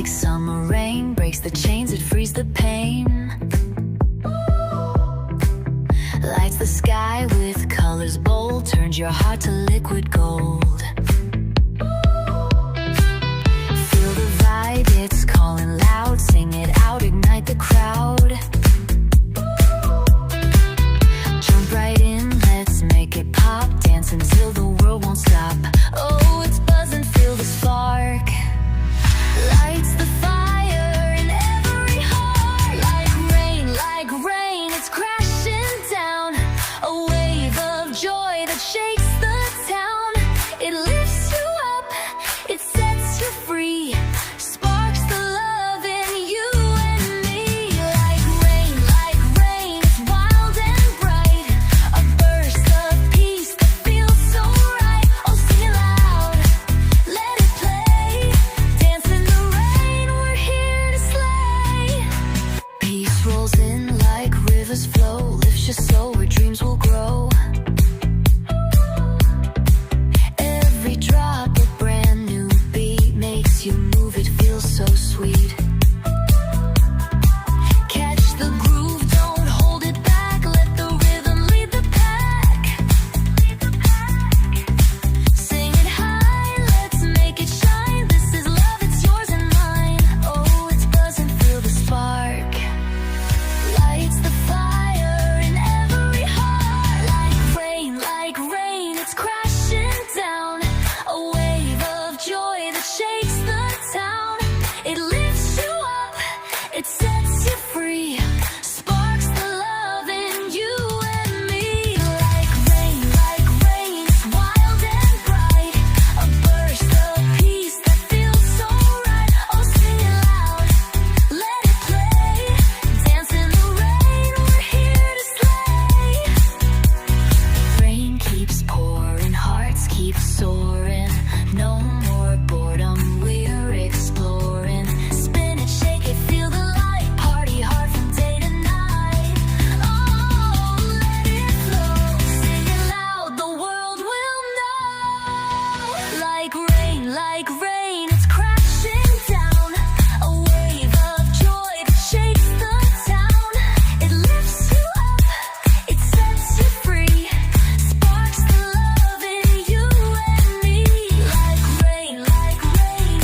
like summer rain, breaks the chains, it frees the pain. Lights the sky with colors bold, turns your heart to liquid gold. Feel the vibe, it's calling loud, sing it out, ignite the crowd. Jump right in, let's make it pop, dance until the world won't stop. Oh, it's buzzing, feel the spark. Lights the fire in every heart. Like rain, it's crashing down. A wave of joy that shakes the town. It lifts you up, it sets you free. Sparks the love in you and me. Like rain, it's wild and bright. A burst of peace that feels so right. Oh, sing it loud, let it play. Dance in the rain, we're here to slay. Peace rolls in like rivers flow, lifts your soul where dreams will grow. Every drop a brand new beat makes you move, it feels so sweet. Catch the groove, don't hold it back, let the rhythm lead the pack. Sing it high, let's make it shine. This is love, it's yours and mine. Oh, it's buzzing, feel the spark. Lights the fire in every heart. Like rain, it's crashing down. A wave of joy that shakes the town. It lifts you up, it